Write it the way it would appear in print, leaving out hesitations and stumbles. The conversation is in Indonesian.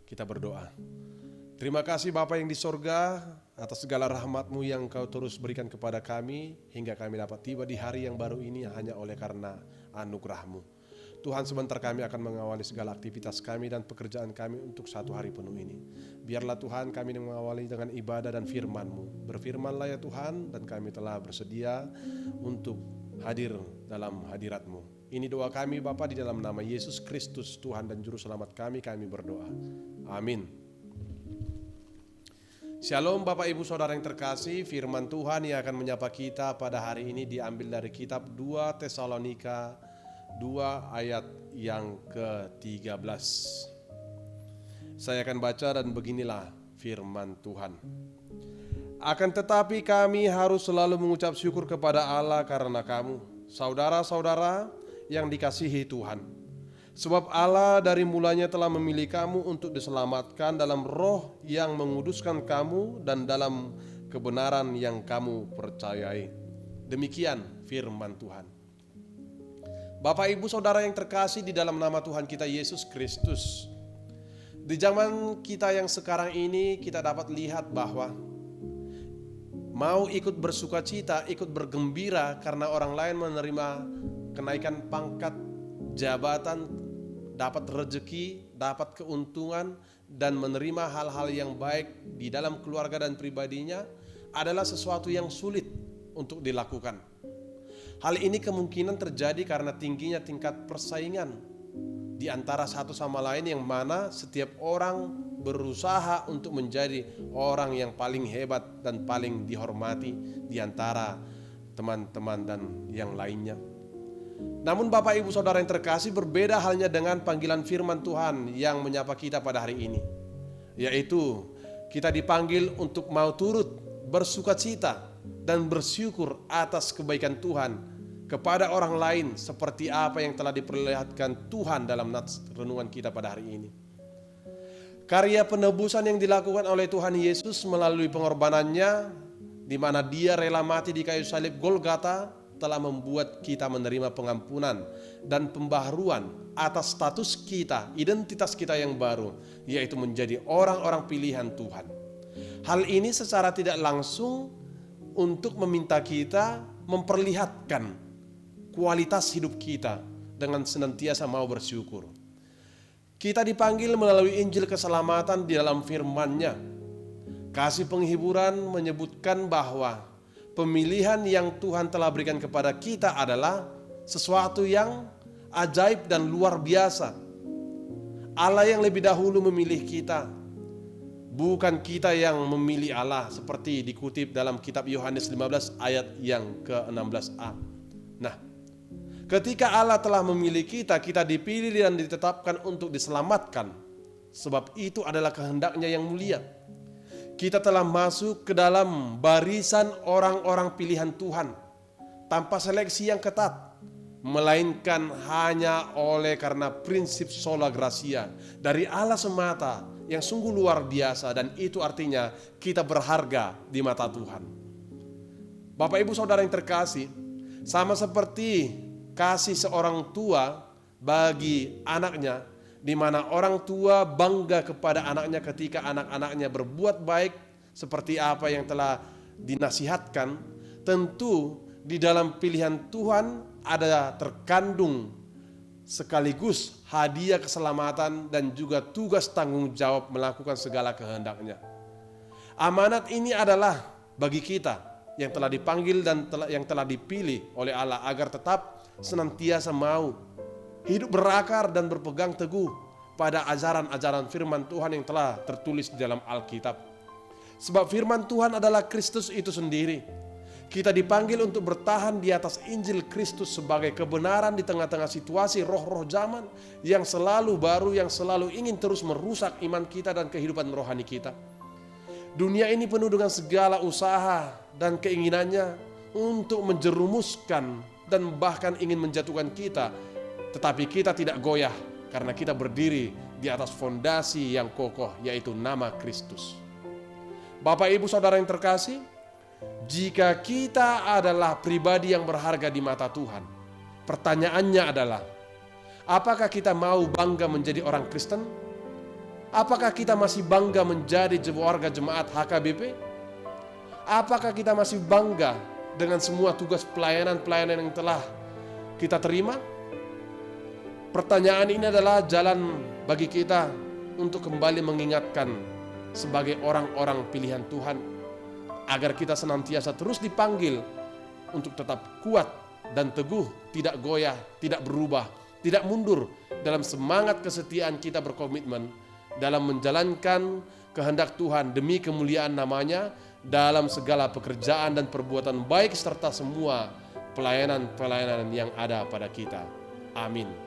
Kita berdoa. Terima kasih Bapa yang di sorga atas segala rahmat-Mu yang Kau terus berikan kepada kami hingga kami dapat tiba di hari yang baru ini hanya oleh karena anugerah-Mu. Tuhan, sebentar kami akan mengawali segala aktivitas kami dan pekerjaan kami untuk satu hari penuh ini. Biarlah Tuhan kami mengawali dengan ibadah dan firman-Mu. Berfirmanlah ya Tuhan, dan kami telah bersedia untuk hadir dalam hadirat-Mu. Ini doa kami Bapa di dalam nama Yesus Kristus Tuhan dan Juru Selamat kami berdoa. Amin. Shalom Bapak Ibu Saudara yang terkasih, firman Tuhan yang akan menyapa kita pada hari ini diambil dari kitab 2 Tesalonika 2 ayat yang ke-13. Saya akan baca dan beginilah firman Tuhan. Akan tetapi kami harus selalu mengucap syukur kepada Allah karena kamu, saudara-saudara yang dikasihi Tuhan. Sebab Allah dari mulanya telah memilih kamu untuk diselamatkan dalam roh yang menguduskan kamu dan dalam kebenaran yang kamu percayai. Demikian firman Tuhan. Bapak Ibu Saudara yang terkasih di dalam nama Tuhan kita Yesus Kristus. Di zaman kita yang sekarang ini kita dapat lihat bahwa mau ikut bersukacita, ikut bergembira karena orang lain menerima kenaikan pangkat, jabatan, dapat rezeki, dapat keuntungan, dan menerima hal-hal yang baik di dalam keluarga dan pribadinya adalah sesuatu yang sulit untuk dilakukan. Hal ini kemungkinan terjadi karena tingginya tingkat persaingan di antara satu sama lain, yang mana setiap orang berusaha untuk menjadi orang yang paling hebat dan paling dihormati di antara teman-teman dan yang lainnya. Namun Bapak Ibu Saudara yang terkasih, berbeda halnya dengan panggilan firman Tuhan yang menyapa kita pada hari ini, yaitu kita dipanggil untuk mau turut bersukacita dan bersyukur atas kebaikan Tuhan kepada orang lain seperti apa yang telah diperlihatkan Tuhan dalam nats renungan kita pada hari ini. Karya penebusan yang dilakukan oleh Tuhan Yesus melalui pengorbanannya, di mana Dia rela mati di kayu salib Golgota, telah membuat kita menerima pengampunan dan pembaharuan atas status kita, identitas kita yang baru, yaitu menjadi orang-orang pilihan Tuhan. Hal ini secara tidak langsung untuk meminta kita memperlihatkan kualitas hidup kita dengan senantiasa mau bersyukur. Kita dipanggil melalui Injil keselamatan di dalam firman-Nya. Kasih penghiburan menyebutkan bahwa pemilihan yang Tuhan telah berikan kepada kita adalah sesuatu yang ajaib dan luar biasa. Allah yang lebih dahulu memilih kita, bukan kita yang memilih Allah, seperti dikutip dalam kitab Yohanes 15 ayat yang ke-16a. Nah, ketika Allah telah memilih kita, kita dipilih dan ditetapkan untuk diselamatkan. Sebab itu adalah kehendaknya yang mulia. Kita telah masuk ke dalam barisan orang-orang pilihan Tuhan tanpa seleksi yang ketat, melainkan hanya oleh karena prinsip sola gratia dari Allah semata yang sungguh luar biasa, dan itu artinya kita berharga di mata Tuhan. Bapak Ibu Saudara yang terkasih, sama seperti kasih seorang tua bagi anaknya, di mana orang tua bangga kepada anaknya ketika anak-anaknya berbuat baik seperti apa yang telah dinasihatkan. Tentu di dalam pilihan Tuhan ada terkandung sekaligus hadiah keselamatan dan juga tugas tanggung jawab melakukan segala kehendaknya. Amanat ini adalah bagi kita yang telah dipanggil dan yang telah dipilih oleh Allah agar tetap senantiasa mau hidup berakar dan berpegang teguh pada ajaran-ajaran firman Tuhan yang telah tertulis di dalam Alkitab. Sebab firman Tuhan adalah Kristus itu sendiri. Kita dipanggil untuk bertahan di atas Injil Kristus sebagai kebenaran di tengah-tengah situasi roh-roh zaman yang selalu baru, yang selalu ingin terus merusak iman kita dan kehidupan rohani kita. Dunia ini penuh dengan segala usaha dan keinginannya untuk menjerumuskan dan bahkan ingin menjatuhkan kita. Tetapi kita tidak goyah karena kita berdiri di atas fondasi yang kokoh, yaitu nama Kristus. Bapak Ibu Saudara yang terkasih, jika kita adalah pribadi yang berharga di mata Tuhan, pertanyaannya adalah, apakah kita mau bangga menjadi orang Kristen? Apakah kita masih bangga menjadi warga jemaat HKBP? Apakah kita masih bangga dengan semua tugas pelayanan-pelayanan yang telah kita terima? Pertanyaan ini adalah jalan bagi kita untuk kembali mengingatkan sebagai orang-orang pilihan Tuhan, agar kita senantiasa terus dipanggil untuk tetap kuat dan teguh, tidak goyah, tidak berubah, tidak mundur dalam semangat kesetiaan kita berkomitmen dalam menjalankan kehendak Tuhan demi kemuliaan namanya dalam segala pekerjaan dan perbuatan baik serta semua pelayanan-pelayanan yang ada pada kita. Amin.